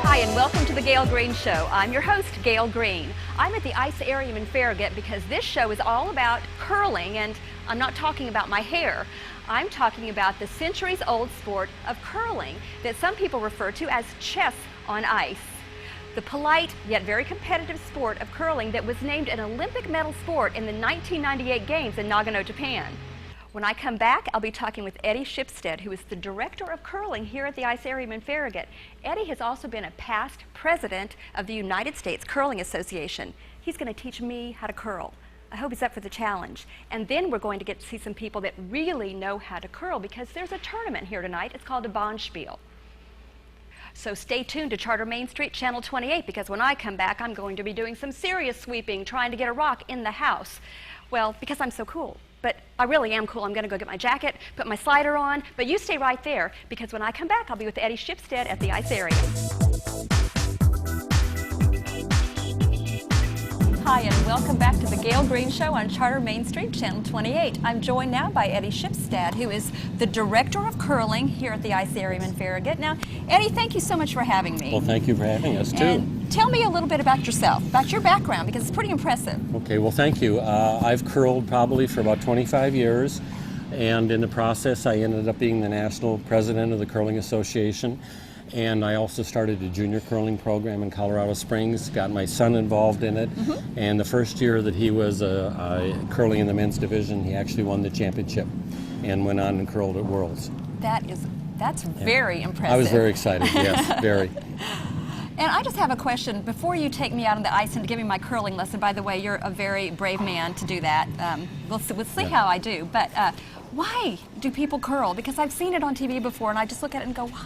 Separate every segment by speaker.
Speaker 1: Hi, and welcome to the Gayle Greene Show. I'm your host, Gayle Greene. I'm at the Icearium in Farragut because this show is all about curling, and I'm not talking about my hair. I'm talking about the centuries-old sport of curling that some people refer to as chess on ice. The polite yet very competitive sport of curling that was named an Olympic medal sport in the 1998 Games in Nagano, Japan. When I come back, I'll be talking with Eddie Shipstead, who is the director of curling here at the Icearium in Farragut. Eddie has also been a past president of the United States Curling Association. He's going to teach me how to curl. I hope he's up for the challenge. And then we're going to get to see some people that really know how to curl, because there's a tournament here tonight. It's called a Bonspiel. So stay tuned to Charter Main Street, Channel 28, because when I come back, I'm going to be doing some serious sweeping, trying to get a rock in the house. Well, because I'm so cool. But I really am cool. I'm going to go get my jacket, put my slider on, but you stay right there, because when I come back, I'll be with Eddie Shipstead at the Icearium. Hi, and welcome back to the Gayle Greene Show on Charter Main Street, Channel 28. I'm joined now by Eddie Shipstead, who is the director of curling here at the Icearium in Farragut. Now, Eddie, thank you so much for having me.
Speaker 2: Well, thank you for having us, too.
Speaker 1: And tell me a little bit about yourself, about your background, because it's pretty impressive.
Speaker 2: Okay, well, thank you. I've curled probably for about 25 years, and in the process, I ended up being the national president of the Curling Association. And I also started a junior curling program in Colorado Springs, got my son involved in it, and the first year that he was curling in the men's division, he actually won the championship and went on and curled at Worlds.
Speaker 1: That's very impressive.
Speaker 2: I was very excited, yes, very.
Speaker 1: And I just have a question. Before you take me out on the ice and give me my curling lesson, by the way, you're a very brave man to do that. We'll see how I do. But why do people curl? Because I've seen it on TV before, and I just look at it and go, wow.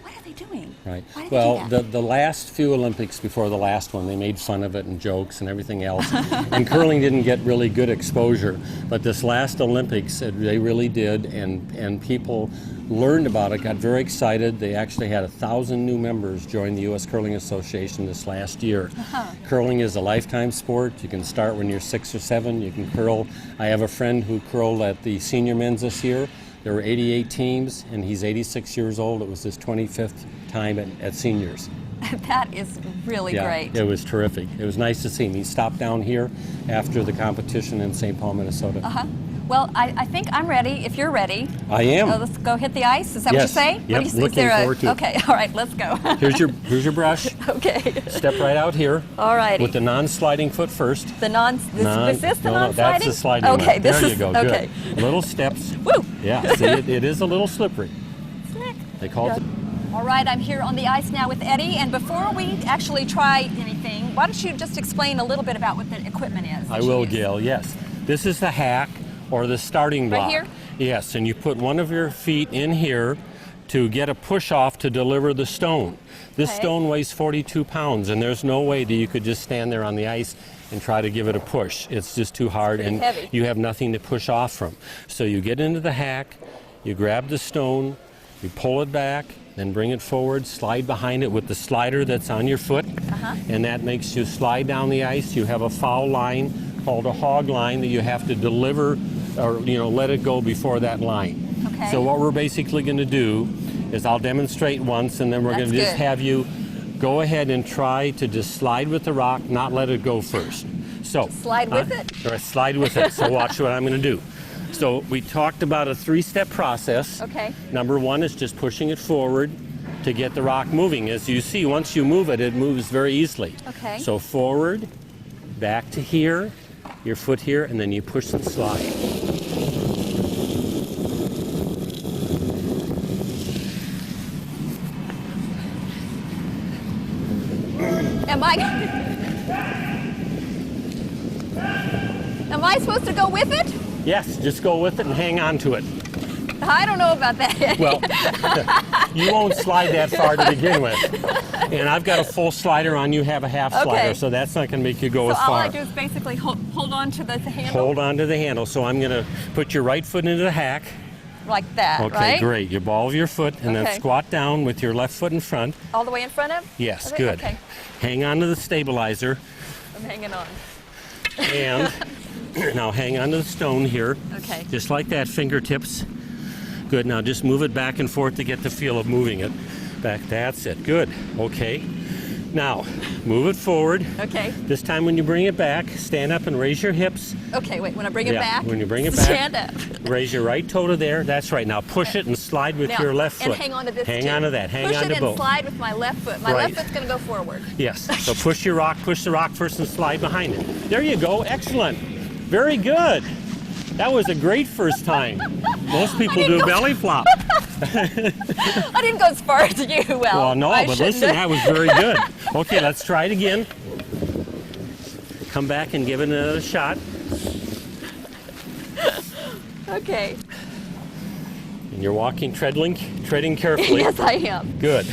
Speaker 1: What are they doing?
Speaker 2: Right.
Speaker 1: Why did
Speaker 2: Well,
Speaker 1: they do that?
Speaker 2: the last few Olympics before the last one, they made fun of it and jokes and everything else. And curling didn't get really good exposure. But this last Olympics, they really did, and people learned about it, got very excited. They actually had 1,000 new members join the U.S. Curling Association this last year. Curling is a lifetime sport. You can start when you're 6 or 7. You can curl. I have a friend who curled at the senior men's this year. There were 88 teams, and he's 86 years old. It was his 25th time at seniors.
Speaker 1: That is really great.
Speaker 2: It was terrific. It was nice to see him. He stopped down here after the competition in St. Paul, Minnesota.
Speaker 1: Well, I think I'm ready, if you're ready.
Speaker 2: I am.
Speaker 1: So let's go hit the ice. Is that what you say?
Speaker 2: Yep, looking forward to it.
Speaker 1: Okay, all right, let's go.
Speaker 2: Here's your brush.
Speaker 1: Okay.
Speaker 2: Step right out here.
Speaker 1: All righty.
Speaker 2: With the non-sliding foot first.
Speaker 1: Is this the non-sliding?
Speaker 2: No, that's the sliding one.
Speaker 1: Okay,
Speaker 2: there you go,
Speaker 1: okay.
Speaker 2: Good. Little steps.
Speaker 1: Woo!
Speaker 2: Yeah, see, it is a little slippery.
Speaker 1: Slick.
Speaker 2: They call it.
Speaker 1: All right, I'm here on the ice now with Eddie, and before we actually try anything, why don't you just explain a little bit about what the equipment is?
Speaker 2: I will, Gail, yes. This is the hack, or the starting block.
Speaker 1: Right here?
Speaker 2: Yes, and you put one of your feet in here to get a push off to deliver the stone. This stone weighs 42 pounds, and there's no way that you could just stand there on the ice and try to give it a push. It's just too hard, and
Speaker 1: heavy.
Speaker 2: You have nothing to push off from. So you get into the hack, you grab the stone, you pull it back, then bring it forward, slide behind it with the slider that's on your foot, and that makes you slide down the ice. You have a foul line called a hog line that you have to deliver, or let it go before that line.
Speaker 1: Okay.
Speaker 2: So what we're basically going to do is I'll demonstrate once, and then we're going to just have you go ahead and try to just slide with the rock, not let it go first. So
Speaker 1: slide with it?
Speaker 2: Or slide with it. So watch what I'm going to do. So we talked about a 3-step process.
Speaker 1: Okay.
Speaker 2: Number 1 is just pushing it forward to get the rock moving. As you see, once you move it, it moves very easily.
Speaker 1: Okay.
Speaker 2: So forward, back to here, your foot here, and then you push and slide.
Speaker 1: Am I supposed to go with it?
Speaker 2: Yes, just go with it and hang on to it.
Speaker 1: I don't know about that.
Speaker 2: Well, you won't slide that far to begin with. And I've got a full slider on, you have a half slider, so that's not going to make you go as far.
Speaker 1: So all I do is basically hold on to the handle?
Speaker 2: Hold on to the handle. So I'm going to put your right foot into the hack.
Speaker 1: Like that,
Speaker 2: okay,
Speaker 1: right?
Speaker 2: Okay, great. You ball of your foot and then squat down with your left foot in front.
Speaker 1: All the way in front of?
Speaker 2: Yes, good.
Speaker 1: Okay.
Speaker 2: Hang on to the stabilizer.
Speaker 1: I'm hanging on.
Speaker 2: And Now hang on to the stone here.
Speaker 1: Okay.
Speaker 2: Just like that, fingertips. Good, now just move it back and forth to get the feel of moving it. Back, that's it, good, okay. Now, move it forward.
Speaker 1: Okay.
Speaker 2: This time when you bring it back, stand up and raise your hips.
Speaker 1: Okay, wait, when I bring it back?
Speaker 2: When you bring it back.
Speaker 1: Stand up.
Speaker 2: Raise your right toe to there, that's right. Now push it and slide with
Speaker 1: Now,
Speaker 2: your left foot.
Speaker 1: And hang on to this
Speaker 2: Hang
Speaker 1: too.
Speaker 2: on to that, hang on to
Speaker 1: Push it and
Speaker 2: both.
Speaker 1: slide with my left foot. My
Speaker 2: Right.
Speaker 1: left foot's gonna go forward.
Speaker 2: Yes, so push the rock first and slide behind it. There you go, excellent. Very good. That was a great first time. Most people do belly flop.
Speaker 1: I didn't go as far as you,
Speaker 2: Well, no,
Speaker 1: I
Speaker 2: but
Speaker 1: shouldn't
Speaker 2: listen,
Speaker 1: have.
Speaker 2: that was very good. Okay, let's try it again. Come back and give it another shot.
Speaker 1: Okay.
Speaker 2: And you're walking, treading carefully.
Speaker 1: Yes, I am.
Speaker 2: Good.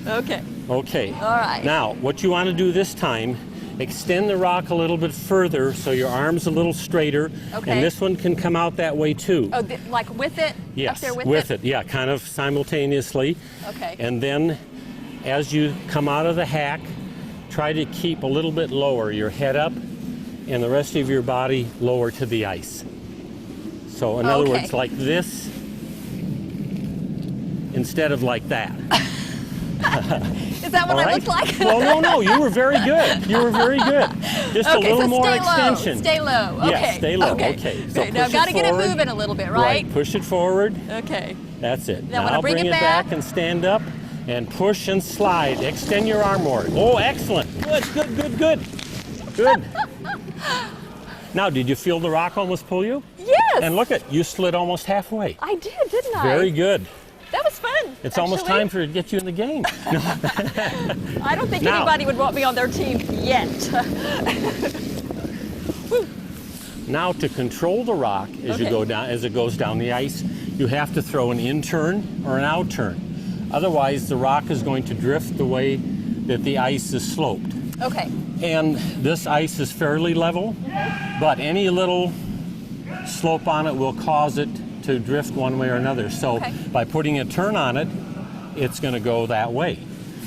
Speaker 1: Okay.
Speaker 2: Okay.
Speaker 1: All right.
Speaker 2: Now, what you want to do this time, extend the rock a little bit further so your arm's a little straighter.
Speaker 1: Okay.
Speaker 2: And this one can come out that way too.
Speaker 1: Oh, like with it?
Speaker 2: Yes,
Speaker 1: Up there with
Speaker 2: with it. Yeah, kind of simultaneously.
Speaker 1: Okay.
Speaker 2: And then as you come out of the hack, try to keep a little bit lower, your head up and the rest of your body lower to the ice. So in other
Speaker 1: Okay.
Speaker 2: words, like this instead of like that.
Speaker 1: Is that what
Speaker 2: All
Speaker 1: I
Speaker 2: right?
Speaker 1: look like?
Speaker 2: Well, no, you were very good. You were very good. Just a
Speaker 1: Okay,
Speaker 2: little
Speaker 1: so
Speaker 2: more
Speaker 1: stay
Speaker 2: extension.
Speaker 1: Low. Stay low. Okay.
Speaker 2: Yes, stay low. Okay. So
Speaker 1: Great. Now I've
Speaker 2: push
Speaker 1: got to get it
Speaker 2: forward.
Speaker 1: moving a little bit, right?
Speaker 2: Push it forward.
Speaker 1: Okay.
Speaker 2: That's it.
Speaker 1: Now, when I bring
Speaker 2: bring
Speaker 1: it
Speaker 2: it
Speaker 1: back-
Speaker 2: back and stand up and push and slide. Extend your arm more. Oh, excellent. Good, good, good, good. Good. Now, did you feel the rock almost pull you?
Speaker 1: Yes.
Speaker 2: And look you slid almost halfway.
Speaker 1: I did, didn't I?
Speaker 2: Very good.
Speaker 1: That was fun.
Speaker 2: It's almost
Speaker 1: actually.
Speaker 2: time for to get you in the game.
Speaker 1: I don't think
Speaker 2: Now-
Speaker 1: anybody would want me on their team yet.
Speaker 2: Now, to control the rock as you
Speaker 1: Okay.
Speaker 2: go down, as it goes down the ice, you have to throw an in turn or an out turn. Otherwise, the rock is going to drift the way that the ice is sloped.
Speaker 1: Okay.
Speaker 2: And this ice is fairly level, but any little slope on it will cause it to drift one way or another. So
Speaker 1: Okay.
Speaker 2: by putting a turn on it, it's going to go that way.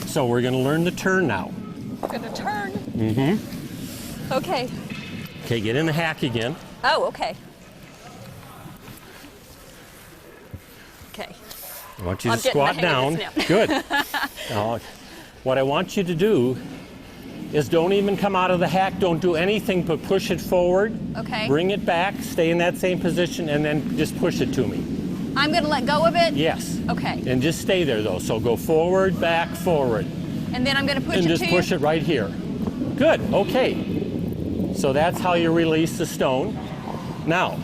Speaker 2: So we're going to learn the turn now.
Speaker 1: I'm gonna turn.
Speaker 2: Mm-hmm.
Speaker 1: Okay.
Speaker 2: Okay, get in the hack again.
Speaker 1: Oh, okay. Okay.
Speaker 2: I want you to
Speaker 1: I'm getting the
Speaker 2: squat
Speaker 1: hang
Speaker 2: down.
Speaker 1: of this
Speaker 2: Good. Now, what I want you to do is don't even come out of the hack. Don't do anything but push it forward.
Speaker 1: Okay.
Speaker 2: Bring it back, stay in that same position, and then just push it to me.
Speaker 1: I'm gonna let go of it.
Speaker 2: Yes.
Speaker 1: Okay.
Speaker 2: And just stay there though. So go forward, back, forward.
Speaker 1: And then I'm gonna push
Speaker 2: And
Speaker 1: it
Speaker 2: just
Speaker 1: to
Speaker 2: push
Speaker 1: you.
Speaker 2: it right here. Good, okay. So that's how you release the stone. Now,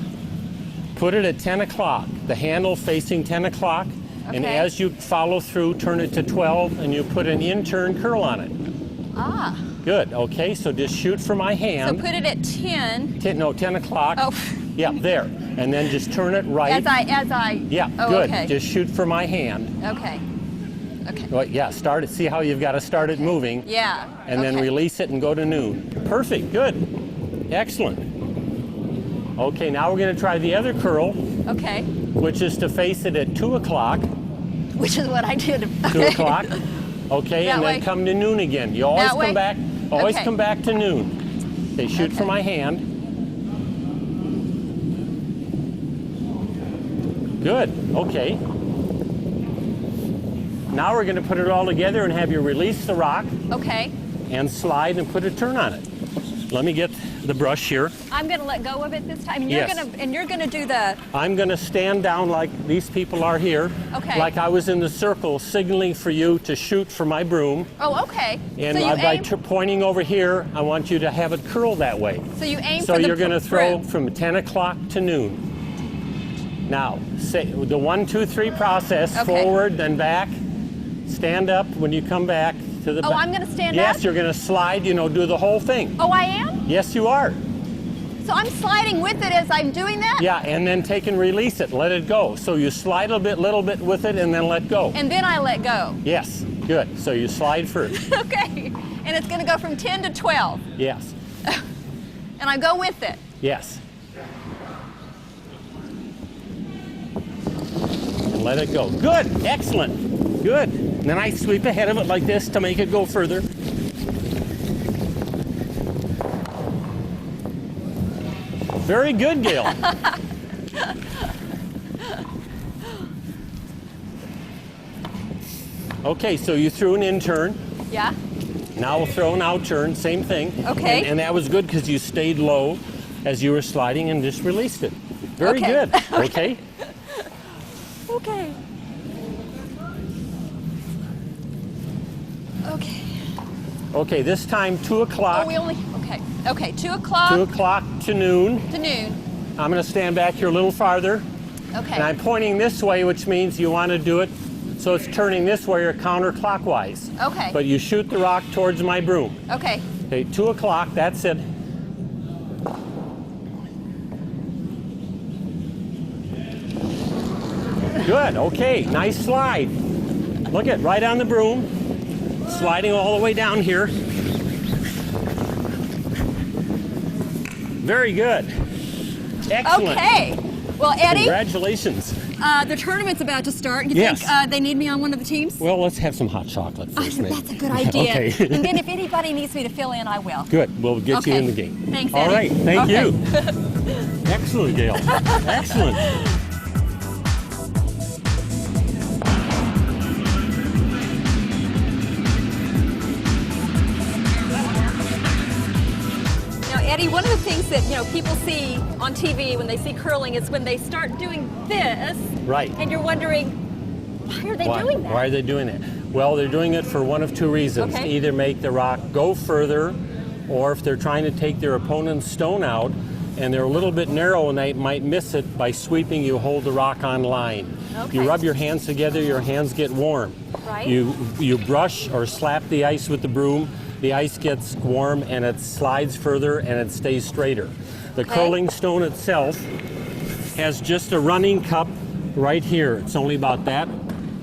Speaker 2: put it at 10 o'clock, the handle facing 10 o'clock. And
Speaker 1: Okay.
Speaker 2: as you follow through, turn it to 12 and you put an in-turn curl on it.
Speaker 1: Ah.
Speaker 2: Good, okay, so just shoot for my
Speaker 1: So
Speaker 2: hand.
Speaker 1: put it at 10.
Speaker 2: 10 o'clock.
Speaker 1: Oh.
Speaker 2: Yeah, there. And then just turn it right.
Speaker 1: As I.
Speaker 2: Yeah,
Speaker 1: Oh,
Speaker 2: good.
Speaker 1: okay.
Speaker 2: Just shoot for my hand.
Speaker 1: Okay. Okay.
Speaker 2: Well, yeah, start it. See how you've got to start it moving.
Speaker 1: Yeah.
Speaker 2: And then
Speaker 1: okay.
Speaker 2: release it and go to noon. Perfect, good. Excellent. Okay, now we're going to try the other curl,
Speaker 1: Okay.
Speaker 2: which is to face it at 2 o'clock.
Speaker 1: Which is what I did.
Speaker 2: 2 o'clock. Okay,
Speaker 1: That
Speaker 2: and
Speaker 1: way?
Speaker 2: then come to noon again. You always
Speaker 1: That way?
Speaker 2: come back. Always
Speaker 1: Okay.
Speaker 2: come back to noon. Okay, shoot for
Speaker 1: Okay.
Speaker 2: my hand. Good. Okay. Now we're going to put it all together and have you release the rock
Speaker 1: Okay.
Speaker 2: and slide and put a turn on it. Let me get the brush here.
Speaker 1: I'm gonna let go of it this time. And
Speaker 2: Yes.
Speaker 1: you're gonna do the.
Speaker 2: I'm going to stand down like these people are here.
Speaker 1: Okay.
Speaker 2: Like I was in the circle signaling for you to shoot for my broom.
Speaker 1: Oh, okay.
Speaker 2: And
Speaker 1: so you
Speaker 2: by
Speaker 1: aim.
Speaker 2: pointing over here, I want you to have it curl that way.
Speaker 1: So you aim
Speaker 2: So
Speaker 1: for the.
Speaker 2: you're going to throw
Speaker 1: broom.
Speaker 2: from 10 o'clock to noon. Now, say the 1, 2, 3 process,
Speaker 1: Okay.
Speaker 2: forward, then back. Stand up when you come back to the
Speaker 1: Oh,
Speaker 2: back.
Speaker 1: I'm gonna stand
Speaker 2: Yes,
Speaker 1: up?
Speaker 2: you're going to slide, do the whole thing.
Speaker 1: Oh, I am.
Speaker 2: Yes, you are.
Speaker 1: So I'm sliding with it as I'm doing that.
Speaker 2: Yeah, and then take and release it. Let it go. So you slide a little bit with it and then let go.
Speaker 1: And then I let go.
Speaker 2: Yes, good. So you slide first.
Speaker 1: Okay. And it's gonna go from 10 to 12.
Speaker 2: Yes,
Speaker 1: And I go with it.
Speaker 2: yes. And let it go. Good, excellent, good. And then I sweep ahead of it like this to make it go further. Very good, Gayle. Okay, so you threw an in turn.
Speaker 1: Yeah.
Speaker 2: Now we'll throw an out turn, same thing.
Speaker 1: Okay.
Speaker 2: And that was good because you stayed low as you were sliding and just released it. Very
Speaker 1: Okay.
Speaker 2: good. Okay.
Speaker 1: Okay. Okay.
Speaker 2: Okay, this time 2 o'clock.
Speaker 1: Oh, we only, okay. Okay, 2 o'clock
Speaker 2: 2 o'clock to noon.
Speaker 1: to noon.
Speaker 2: I'm going to stand back here a little farther.
Speaker 1: Okay.
Speaker 2: And I'm pointing this way, which means you want to do it so it's turning this way or counterclockwise.
Speaker 1: Okay.
Speaker 2: But you shoot the rock towards my broom.
Speaker 1: Okay.
Speaker 2: Okay, 2 o'clock, that's it. Good, okay, nice slide. Look at right on the broom, sliding all the way down here. Very good. Excellent.
Speaker 1: Okay. Well, Eddie,
Speaker 2: Congratulations.
Speaker 1: the tournament's about to start. You
Speaker 2: Yes.
Speaker 1: think they need me on one of the teams?
Speaker 2: Well, let's have some hot chocolate first, maybe.
Speaker 1: That's a good idea.
Speaker 2: Okay.
Speaker 1: And then if anybody needs me to fill in, I will.
Speaker 2: Good, we'll get you
Speaker 1: Okay.
Speaker 2: in the game.
Speaker 1: Thanks,
Speaker 2: All
Speaker 1: Eddie.
Speaker 2: right, thank
Speaker 1: Okay.
Speaker 2: you. Excellent, Gayle. Excellent.
Speaker 1: Now, Eddie, one of the things that people see on TV when they see curling is when they start doing this,
Speaker 2: Right.
Speaker 1: and you're wondering, why are they doing that?
Speaker 2: Why are they doing that? Well, they're doing it for one of two reasons.
Speaker 1: Okay.
Speaker 2: Either make the rock go further, or if they're trying to take their opponent's stone out and they're a little bit narrow and they might miss it, by sweeping you hold the rock on line.
Speaker 1: Okay.
Speaker 2: You rub your hands together, your hands get warm.
Speaker 1: Right.
Speaker 2: You brush or slap the ice with the broom, the ice gets warm and it slides further and it stays straighter. The
Speaker 1: Okay.
Speaker 2: curling stone itself has just a running cup right here. It's only about that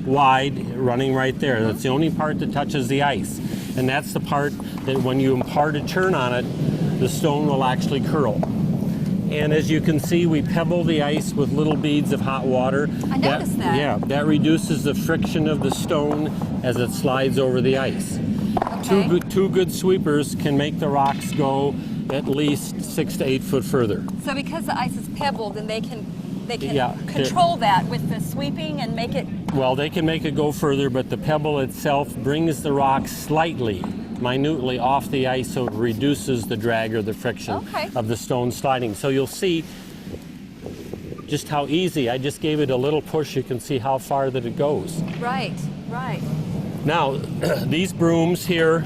Speaker 2: wide, running right there. That's the only part that touches the ice. And that's the part that when you impart a turn on it, the stone will actually curl. And as you can see, we pebble the ice with little beads of hot water.
Speaker 1: I noticed that.
Speaker 2: Yeah, that reduces the friction of the stone as it slides over the ice.
Speaker 1: Okay.
Speaker 2: Two good sweepers can make the rocks go at least 6 to 8 foot further.
Speaker 1: So because the ice is pebbled, then they can
Speaker 2: Yeah,
Speaker 1: control that with the sweeping and make it.
Speaker 2: Well, they can make it go further, but the pebble itself brings the rock slightly, minutely off the ice, so it reduces the drag or the friction
Speaker 1: Okay.
Speaker 2: of the stone sliding. So you'll see just how easy. I just gave it a little push. You can see how far that it goes.
Speaker 1: Right, right.
Speaker 2: Now, these brooms here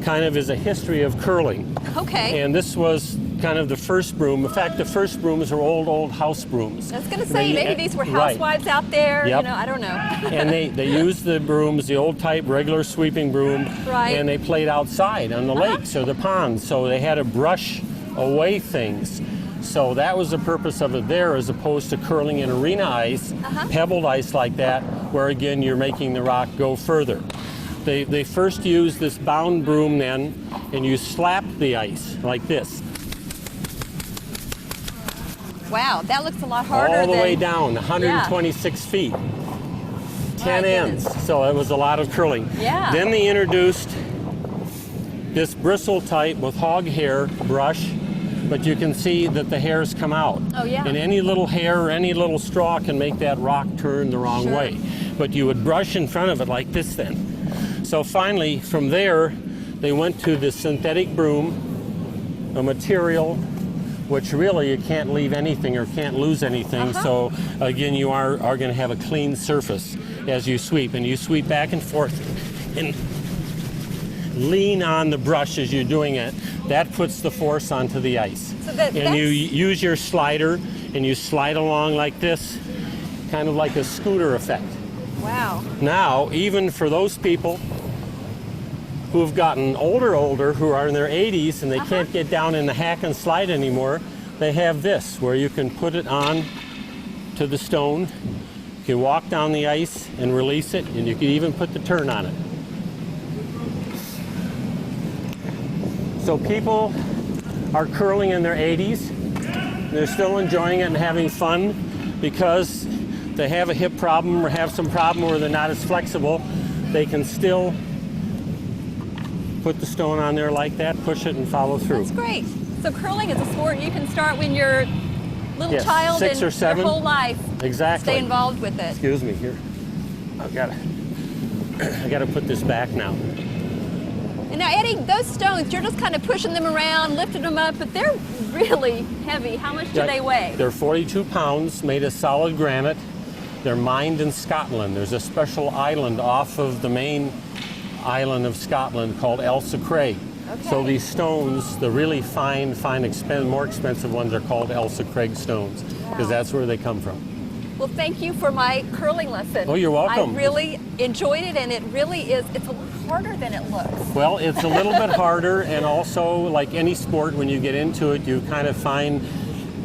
Speaker 2: kind of is a history of curling.
Speaker 1: Okay.
Speaker 2: And this was kind of the first broom. In fact, the first brooms are old house brooms.
Speaker 1: I was going to say, maybe these were
Speaker 2: Right.
Speaker 1: housewives out there.
Speaker 2: Yep.
Speaker 1: I don't know.
Speaker 2: And they used the brooms, the old type regular sweeping broom,
Speaker 1: Right.
Speaker 2: and they played outside on the lakes or the ponds. So they had to brush away things. So that was the purpose of it there, as opposed to curling in arena ice, pebbled ice like that, where again you're making the rock go further. They first used this bound broom then, and you slap the ice like this.
Speaker 1: Wow, that looks a lot harder
Speaker 2: All the
Speaker 1: than...
Speaker 2: way down, 126 feet. 10 ends,
Speaker 1: goodness.
Speaker 2: so it was a lot of curling.
Speaker 1: Yeah.
Speaker 2: Then they introduced this bristle type with hog hair brush, but you can see that the hairs come out.
Speaker 1: Oh, yeah.
Speaker 2: And any little hair or any little straw can make that rock turn the wrong
Speaker 1: Sure.
Speaker 2: way. But you would brush in front of it like this then. So finally, from there, they went to the synthetic broom, a material which really you can't leave anything or can't lose anything. So again, you are going to have a clean surface as you sweep. And you sweep back and forth and lean on the brush as you're doing it. That puts the force onto the ice.
Speaker 1: So
Speaker 2: and you use your slider and you slide along like this, kind of like a scooter effect.
Speaker 1: Wow.
Speaker 2: Now, even for those people who have gotten older, who are in their 80s and they can't get down in the hack and slide anymore, they have this where you can put it on to the stone. You can walk down the ice and release it, and you can even put the turn on it. So people are curling in their 80s. They're still enjoying it and having fun because they have a hip problem or have some problem where they're not as flexible. They can still put the stone on there like that, push it, and follow through.
Speaker 1: That's great. So curling is a sport you can start when you're little
Speaker 2: Yes,
Speaker 1: child
Speaker 2: 6
Speaker 1: and
Speaker 2: or 7.
Speaker 1: your whole life.
Speaker 2: Exactly.
Speaker 1: Stay involved with it.
Speaker 2: Excuse me here. I gotta put this back now.
Speaker 1: And now, Eddie, those stones, you're just kind of pushing them around, lifting them up, but they're really heavy. How much do they weigh?
Speaker 2: They're 42 pounds, made of solid granite. They're mined in Scotland. There's a special island off of the main island of Scotland called Ailsa Craig.
Speaker 1: Okay.
Speaker 2: So these stones, the really fine, more expensive ones are called Ailsa Craig stones, because that's where they come from.
Speaker 1: Well, thank you for my curling lesson.
Speaker 2: Oh, you're welcome.
Speaker 1: I really enjoyed it, and it really is, it's a lot harder than it looks.
Speaker 2: Well, it's a little bit harder, and also, like any sport, when you get into it, you kind of find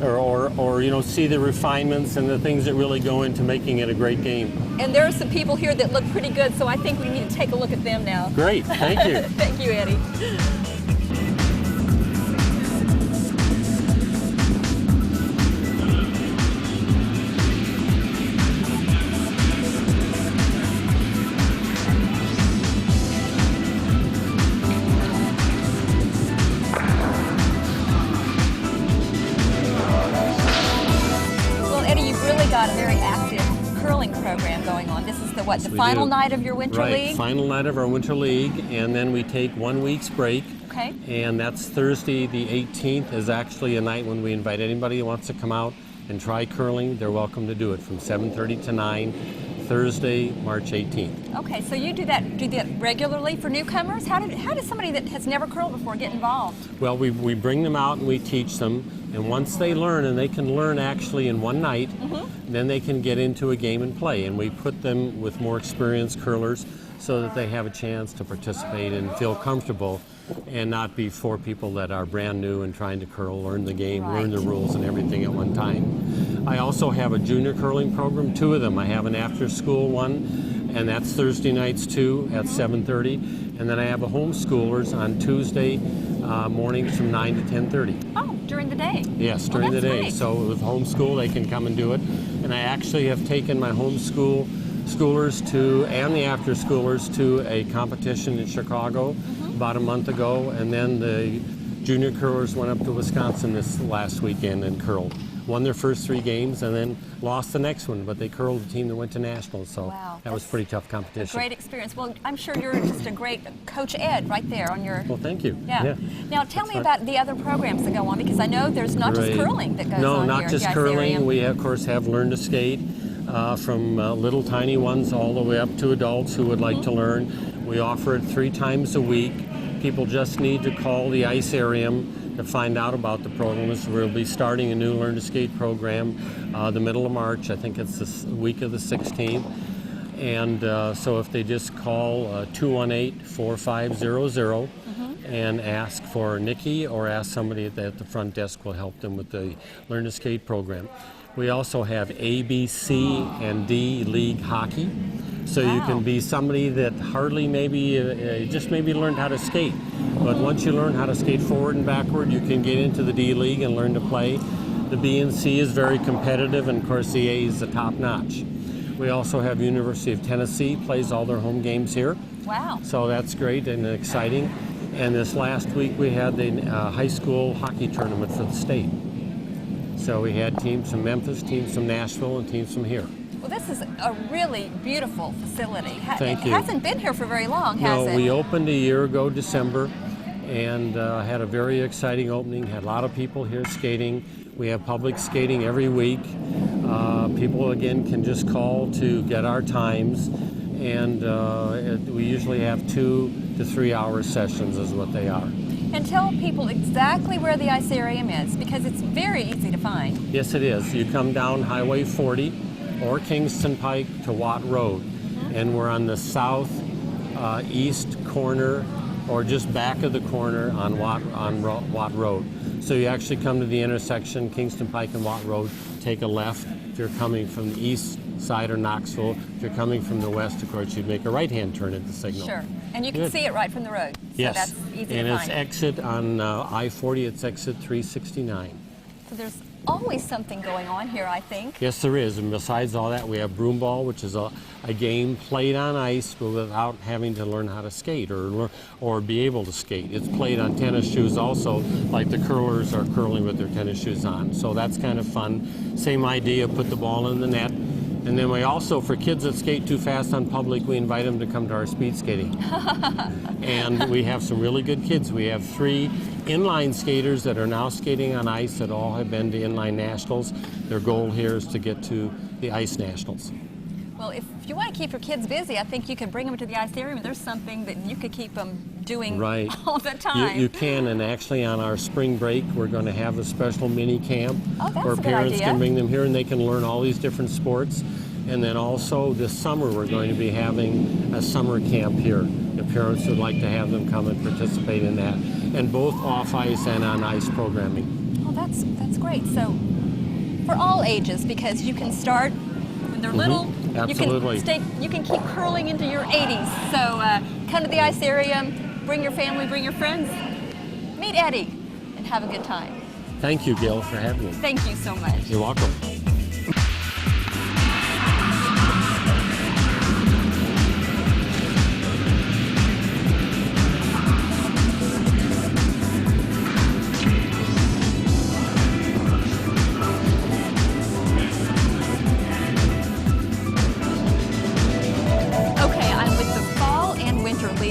Speaker 2: or you know, see the refinements and the things that really go into making it a great game.
Speaker 1: And there are some people here that look pretty good, so I think we need to take a look at them now.
Speaker 2: Great, thank you.
Speaker 1: Thank you, Eddie. Got a very active curling program going on. This is the what? The final night of your winter league?
Speaker 2: Right, final night of our winter league, and then we take 1 week's break.
Speaker 1: Okay.
Speaker 2: And that's Thursday the 18th is actually a night when we invite anybody who wants to come out and try curling. They're welcome to do it from 7:30 to 9, Thursday, March 18th.
Speaker 1: Okay, so you do that regularly for newcomers? How does somebody that has never curled before get involved?
Speaker 2: Well, we bring them out and we teach them. And once they learn, and they can learn actually in one night, then they can get into a game and play. And we put them with more experienced curlers so that they have a chance to participate and feel comfortable and not be 4 people that are brand new and trying to curl, learn the game, learn the rules and everything at one time. I also have a junior curling program, 2 of them. I have an after-school one, and that's Thursday nights too at 7:30. And then I have a homeschoolers on Tuesday mornings from 9 to 10:30.
Speaker 1: Oh, during the day?
Speaker 2: Yes, during the day.
Speaker 1: Nice.
Speaker 2: So with homeschool, they can come and do it. And I actually have taken my homeschoolers and the after schoolers to a competition in Chicago about a month ago, and then the junior curlers went up to Wisconsin this last weekend and curled. Won their first 3 games and then lost the next one, but they curled a team that went to nationals, so that was pretty tough competition.
Speaker 1: Great experience. Well, I'm sure you're just a great Coach Ed right there on your...
Speaker 2: Well, thank you.
Speaker 1: Yeah. Now, tell me about the other programs that go on, because I know there's not just curling that goes on here.
Speaker 2: No, not just curling. We, of course, have Learn to Skate from little tiny ones all the way up to adults who would like to learn. We offer it 3 times a week. People just need to call the Icearium to find out about the program. We'll be starting a new Learn to Skate program the middle of March. I think it's the week of the 16th. And so if they just call 218-4500 and ask for Nikki or ask somebody at the front desk will help them with the Learn to Skate program. We also have A, B, C, and D League Hockey. So you can be somebody that hardly just maybe learned how to skate. But once you learn how to skate forward and backward, you can get into the D League and learn to play. The B and C is very competitive, and of course the A is the top notch. We also have University of Tennessee plays all their home games here.
Speaker 1: Wow.
Speaker 2: So that's great and exciting. And this last week we had the high school hockey tournament for the state. So we had teams from Memphis, teams from Nashville, and teams from here.
Speaker 1: Well, this is a really beautiful facility.
Speaker 2: Thank you.
Speaker 1: It hasn't been here for very long, has it?
Speaker 2: No, we opened a year ago, December, and had a very exciting opening. Had a lot of people here skating. We have public skating every week. People, again, can just call to get our times, and we usually have 2 to 3 hour sessions is what they are.
Speaker 1: And tell people exactly where the Icearium is, because it's very easy to find.
Speaker 2: Yes, it is. You come down Highway 40 or Kingston Pike to Watt Road, and we're on the southeast corner or just back of the corner on Watt Road. So you actually come to the intersection, Kingston Pike and Watt Road, take a left if you're coming from the east side or Knoxville. If you're coming from the west, of course, you'd make a right-hand turn at the signal.
Speaker 1: Sure, and you can see it right from the road.
Speaker 2: Yes,
Speaker 1: so that's easy
Speaker 2: and
Speaker 1: to
Speaker 2: it's
Speaker 1: find.
Speaker 2: exit on I-40, it's exit 369.
Speaker 1: So there's always something going on here, I think.
Speaker 2: Yes, there is. And besides all that, we have broomball, which is a game played on ice but without having to learn how to skate or be able to skate. It's played on tennis shoes also, like the curlers are curling with their tennis shoes on. So that's kind of fun. Same idea, put the ball in the net. And then we also, for kids that skate too fast on public, we invite them to come to our speed skating. And we have some really good kids. We have 3 inline skaters that are now skating on ice that all have been to inline nationals. Their goal here is to get to the ice nationals.
Speaker 1: Well, if you want to keep your kids busy, I think you could bring them to the Icearium, and there's something that you could keep them doing all the time.
Speaker 2: You can, and actually on our spring break, we're going to have a special mini camp where
Speaker 1: a good
Speaker 2: parents
Speaker 1: idea.
Speaker 2: can bring them here and they can learn all these different sports. And then also this summer, we're going to be having a summer camp here. If parents would like to have them come and participate in that, and both off ice and on ice programming.
Speaker 1: Oh, that's great. So for all ages, because you can start when they're little.
Speaker 2: Absolutely.
Speaker 1: You can keep curling into your 80s. So come to the Icearium, bring your family, bring your friends, meet Eddie, and have a good time.
Speaker 2: Thank you, Gail, for having me.
Speaker 1: Thank you so much.
Speaker 2: You're welcome.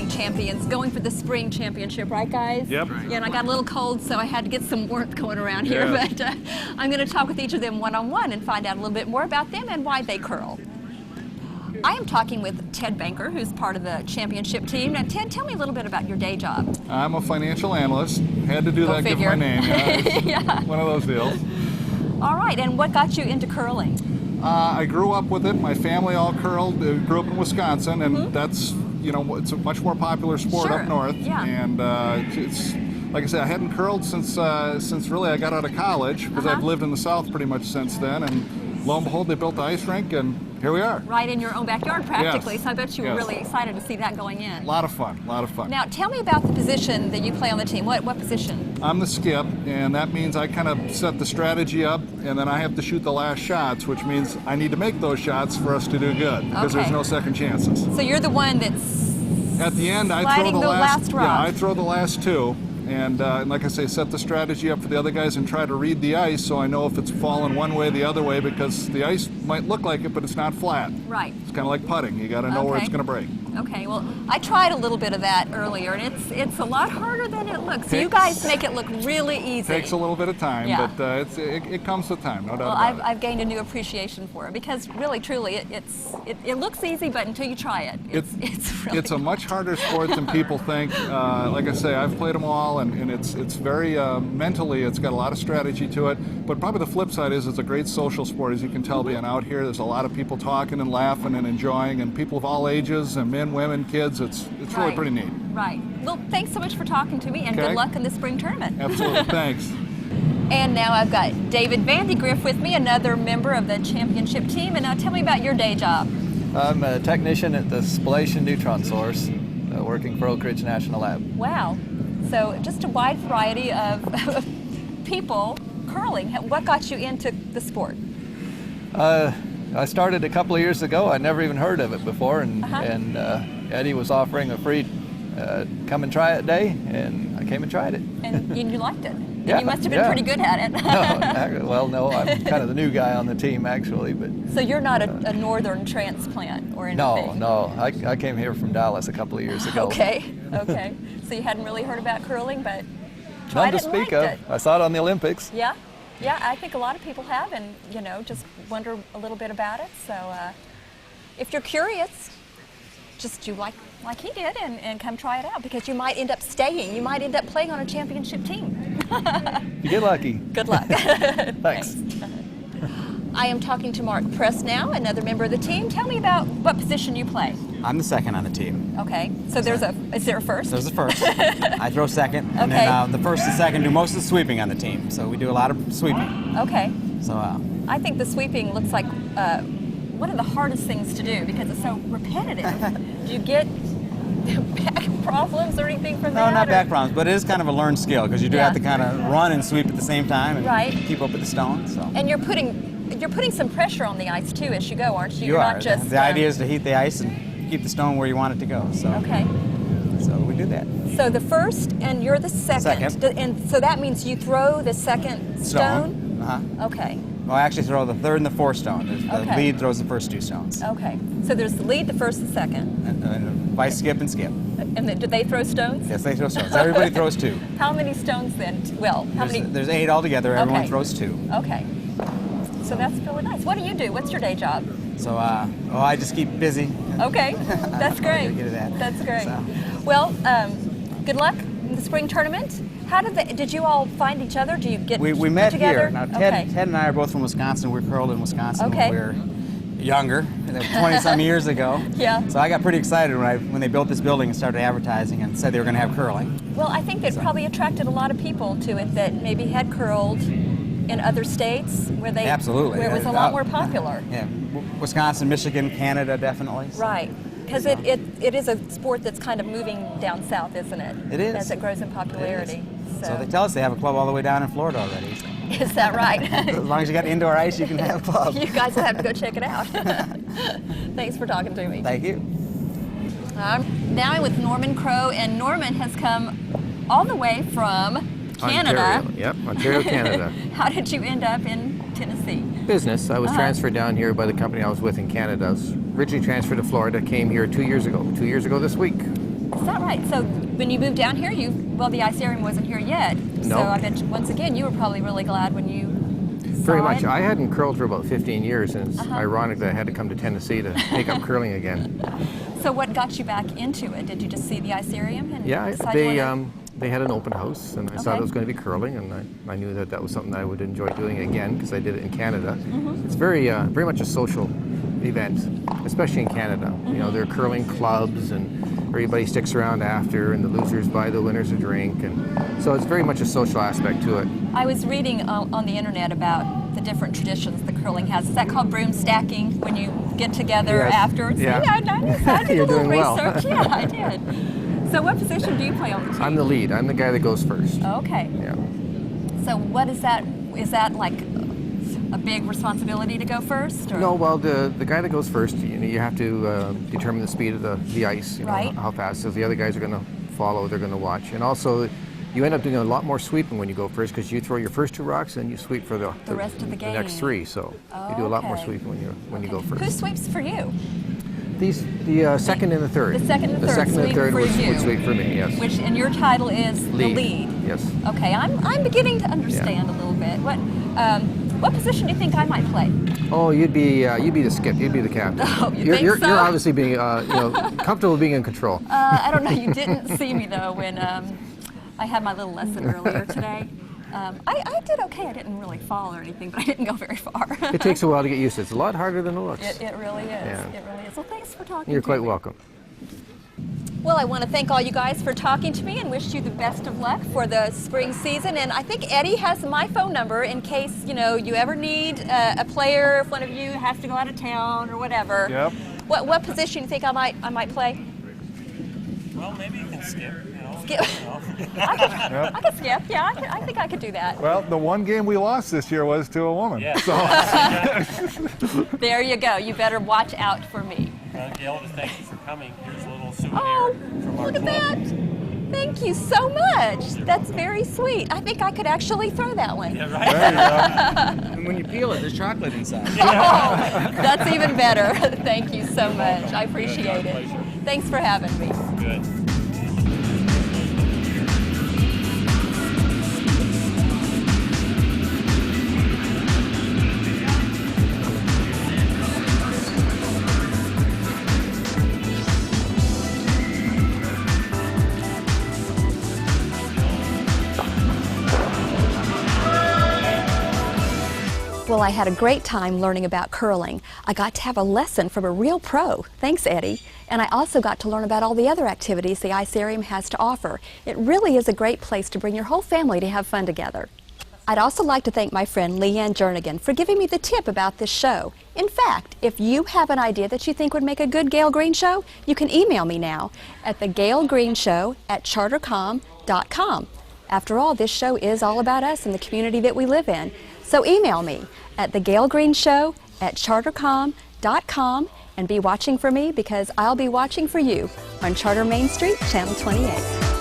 Speaker 1: Champions going for the spring championship, right guys?
Speaker 3: Yep.
Speaker 1: Yeah, and I got a little cold, so I had to get some warmth going around here, but I'm going to talk with each of them one-on-one and find out a little bit more about them and why they curl. I am talking with Ted Banker, who's part of the championship team. Now, Ted, tell me a little bit about your day job.
Speaker 3: I'm a financial analyst. Had to do
Speaker 1: Go
Speaker 3: that,
Speaker 1: figure.
Speaker 3: Give my name. It's one of those deals.
Speaker 1: All right, and what got you into curling?
Speaker 3: I grew up with it. My family all curled. Grew up in Wisconsin, and that's, it's a much more popular sport up north.
Speaker 1: Yeah.
Speaker 3: And it's, like I said, I hadn't curled since really I got out of college, because I've lived in the South pretty much since then. And lo and behold, they built the ice rink, and here we are.
Speaker 1: Right in your own backyard, practically.
Speaker 3: Yes.
Speaker 1: So I bet you were really excited to see that going in.
Speaker 3: A lot of fun, a lot of fun.
Speaker 1: Now, tell me about the position that you play on the team. What position?
Speaker 3: I'm the skip, and that means I kind of set the strategy up, and then I have to shoot the last shots, which means I need to make those shots for us to do good, because there's no second chances.
Speaker 1: So you're the one that's
Speaker 3: at the end, I throw the last rock. Yeah, I throw the last 2. And like I say, set the strategy up for the other guys and try to read the ice so I know if it's falling one way, the other way, because the ice might look like it, but it's not flat.
Speaker 1: Right.
Speaker 3: It's kind of like putting. You got to know where it's going to break.
Speaker 1: Okay, well, I tried a little bit of that earlier, and it's a lot harder than it looks. So you guys make it look really easy.
Speaker 3: Takes a little bit of time, but it comes with time, no doubt about it.
Speaker 1: I've gained a new appreciation for it, because really, truly, it looks easy, but until you try it, it's
Speaker 3: a much harder sport than people think. Like I say, I've played them all, and it's very mentally, it's got a lot of strategy to it. But probably the flip side is it's a great social sport, as you can tell being out here. There's a lot of people talking and laughing and enjoying, and people of all ages, and men, women, kids. It's really pretty neat.
Speaker 1: Right. Well, thanks so much for talking to me, and good luck in the spring tournament.
Speaker 3: Absolutely. Thanks.
Speaker 1: And now I've got David Vandegrift with me, another member of the championship team. And now tell me about your day job.
Speaker 4: I'm a technician at the Spallation Neutron Source, working for Oak Ridge National Lab.
Speaker 1: Wow. So just a wide variety of people curling. What got you into the sport?
Speaker 4: I started a couple of years ago. I never even heard of it before, and Eddie was offering a free come and try it day, and I came and tried it.
Speaker 1: And you liked it?
Speaker 4: Yeah,
Speaker 1: you must have been pretty good at it.
Speaker 4: No, I'm kind of the new guy on the team, actually. But
Speaker 1: so you're not a northern transplant or anything?
Speaker 4: No. I came here from Dallas a couple of years ago.
Speaker 1: Okay. So you hadn't really heard about curling, but tried
Speaker 4: None to
Speaker 1: it and
Speaker 4: speak
Speaker 1: liked
Speaker 4: of.
Speaker 1: it.
Speaker 4: I saw it on the Olympics.
Speaker 1: Yeah, I think a lot of people have, and just wonder a little bit about it. So if you're curious, just do like he did and come try it out, because you might end up staying. You might end up playing on a championship team.
Speaker 4: You get lucky.
Speaker 1: Good luck.
Speaker 4: Thanks.
Speaker 1: I am talking to Mark Press now, another member of the team. Tell me about what position you play.
Speaker 5: I'm the second on the team.
Speaker 1: Okay, so is there a first?
Speaker 5: There's a first. I throw second, and then the first and second do most of the sweeping on the team. So we do a lot of sweeping.
Speaker 1: Okay.
Speaker 5: So
Speaker 1: I think the sweeping looks like one of the hardest things to do, because it's so repetitive. Do you get back problems or anything from
Speaker 5: No,
Speaker 1: that?
Speaker 5: not
Speaker 1: or-
Speaker 5: back problems, but it is kind of a learned skill because you do
Speaker 1: Yeah.
Speaker 5: have to kind of run and sweep at the same time and
Speaker 1: Right.
Speaker 5: keep up with the stones. So.
Speaker 1: And you're putting some pressure on the ice too as you go, aren't you?
Speaker 5: You
Speaker 1: You're
Speaker 5: are.
Speaker 1: not just
Speaker 5: The idea is to heat the ice and keep the stone where you want it to go. So,
Speaker 1: Okay.
Speaker 5: so we do that.
Speaker 1: So the first, and you're the second.
Speaker 5: Second.
Speaker 1: And so that means you throw the second stone?
Speaker 5: Uh-huh.
Speaker 1: Okay.
Speaker 5: Well, I actually throw the third and the fourth stone. The
Speaker 1: Okay.
Speaker 5: lead throws the first two stones.
Speaker 1: Okay. So there's the lead, the first, and second.
Speaker 5: And vice skip and skip.
Speaker 1: And then, do they throw stones?
Speaker 5: Yes, they throw stones. Everybody throws two.
Speaker 1: How many stones then? Well, how many?
Speaker 5: There's 8 altogether. Everyone
Speaker 1: Okay.
Speaker 5: throws 2.
Speaker 1: Okay. So that's really nice. What do you do? What's your day job?
Speaker 5: So, I just keep busy.
Speaker 1: Okay. That's great.
Speaker 5: Get to that.
Speaker 1: That's great.
Speaker 5: So.
Speaker 1: Well, good luck in the spring tournament. How did you all find each other? Do you get
Speaker 5: We
Speaker 1: put
Speaker 5: met
Speaker 1: together?
Speaker 5: here. Now, Ted and I are both from Wisconsin. We curled in Wisconsin
Speaker 1: Okay.
Speaker 5: when we were younger, 20-some years ago.
Speaker 1: Yeah.
Speaker 5: So I got pretty excited when they built this building and started advertising and said they were going to have curling.
Speaker 1: Well, I think that probably attracted a lot of people to it that maybe had curled in other states where they
Speaker 5: Absolutely.
Speaker 1: where it was a lot more popular.
Speaker 5: Yeah, Wisconsin, Michigan, Canada, definitely. So.
Speaker 1: Right. Because it is a sport that's kind of moving down south, isn't it?
Speaker 5: It is.
Speaker 1: As it grows in popularity.
Speaker 5: So they tell us they have a club all the way down in Florida already. So.
Speaker 1: Is that right?
Speaker 5: As long as you got indoor ice, you can have a club.
Speaker 1: You guys will have to go check it out. Thanks for talking to me.
Speaker 5: Thank you.
Speaker 1: Now I'm with Norman Crow, and Norman has come all the way from Canada.
Speaker 6: Ontario. Yep, Ontario, Canada.
Speaker 1: How did you end up in Tennessee?
Speaker 6: Business. I was transferred down here by the company I was with in Canada. I was originally transferred to Florida, came here 2 years ago. 2 years ago this week.
Speaker 1: Is that right? So when you moved down here, well, the Icearium wasn't here yet.
Speaker 6: No.
Speaker 1: So I bet once again you were probably really glad when you
Speaker 6: Very
Speaker 1: saw
Speaker 6: much.
Speaker 1: it.
Speaker 6: I hadn't curled for about 15 years, and it's ironic that I had to come to Tennessee to take up curling again.
Speaker 1: So what got you back into it? Did you just see the Icearium and
Speaker 6: Yeah,
Speaker 1: decide you wanted-
Speaker 6: they had an open house, and I saw
Speaker 1: Okay.
Speaker 6: it was going to be curling, and I knew that was something I would enjoy doing again because I did it in Canada. It's very much a social event, especially in Canada. You know, there are curling clubs, and everybody sticks around after, and the losers buy the winners a drink, and so it's very much a social aspect to it.
Speaker 1: I was reading on the internet about the different traditions the curling has. Is that called broom stacking when you get together
Speaker 6: Yes.
Speaker 1: afterwards?
Speaker 6: Yeah.
Speaker 1: I did
Speaker 6: You're
Speaker 1: a little
Speaker 6: doing well.
Speaker 1: research. Yeah, I did. So what position do you play on the team?
Speaker 6: I'm the lead. I'm the guy that goes first.
Speaker 1: Okay.
Speaker 6: Yeah.
Speaker 1: So what is that? Is that like a big responsibility to go first? Or?
Speaker 6: No, well, the guy that goes first, you have to determine the speed of the ice,
Speaker 1: Right.
Speaker 6: how fast. So the other guys are going to follow, they're going to watch. And also, you end up doing a lot more sweeping when you go first because you throw your first 2 rocks and you sweep for the
Speaker 1: rest of the game.
Speaker 6: next 3. So you do a lot more
Speaker 1: Okay.
Speaker 6: sweeping when you go first.
Speaker 1: Who sweeps for you?
Speaker 6: The second and the third.
Speaker 1: The second and the third
Speaker 6: second and
Speaker 1: sweep
Speaker 6: third
Speaker 1: for
Speaker 6: would
Speaker 1: you.
Speaker 6: sweep for me, yes.
Speaker 1: And your title is the lead.
Speaker 6: Yes.
Speaker 1: Okay, I'm beginning to understand a little bit. What position do you think I might play?
Speaker 6: Oh, you'd be the skip. You'd be the captain.
Speaker 1: Oh, you
Speaker 6: you're,
Speaker 1: think
Speaker 6: you're,
Speaker 1: so?
Speaker 6: You're obviously being comfortable being in control.
Speaker 1: I don't know. You didn't see me though when I had my little lesson earlier today. I did okay. I didn't really fall or anything, but I didn't go very far.
Speaker 6: It takes a while to get used to it. It's a lot harder than it looks.
Speaker 1: It really is.
Speaker 6: Yeah.
Speaker 1: It really is. Well, thanks for talking
Speaker 6: You're
Speaker 1: to
Speaker 6: quite
Speaker 1: me.
Speaker 6: welcome.
Speaker 1: Well, I want to thank all you guys for talking to me and wish you the best of luck for the spring season. And I think Eddie has my phone number in case, you ever need a player, if one of you has to go out of town or whatever.
Speaker 3: Yep.
Speaker 1: What position do you think I might play?
Speaker 2: Well, maybe you can skip.
Speaker 1: Skip. I could skip. Yeah, I think I could do that.
Speaker 3: Well, the one game we lost this year was to a woman.
Speaker 2: Yeah.
Speaker 3: So
Speaker 1: There you go. You better watch out for me.
Speaker 2: Gail, just thank you for coming. Here's a little souvenir
Speaker 1: Oh,
Speaker 2: from our
Speaker 1: look at
Speaker 2: club.
Speaker 1: that. Thank you so much. That's very sweet. I think I could actually throw that one.
Speaker 2: Yeah, right.
Speaker 3: there you go.
Speaker 5: And when you peel it, there's chocolate inside.
Speaker 1: Oh, that's even better. Thank you so much. I appreciate it.
Speaker 2: Pleasure.
Speaker 1: Thanks for having me.
Speaker 2: Good.
Speaker 1: Well, I had a great time learning about curling. I got to have a lesson from a real pro. Thanks, Eddie. And I also got to learn about all the other activities the Icearium has to offer. It really is a great place to bring your whole family to have fun together. I'd also like to thank my friend Leanne Jernigan for giving me the tip about this show. In fact, if you have an idea that you think would make a good Gayle Greene show, you can email me now at thegaylegreenshow@chartercom.com. After all, this show is all about us and the community that we live in. So email me at thegaylegreenshow@chartercom.com and be watching for me, because I'll be watching for you on Charter Main Street, Channel 28.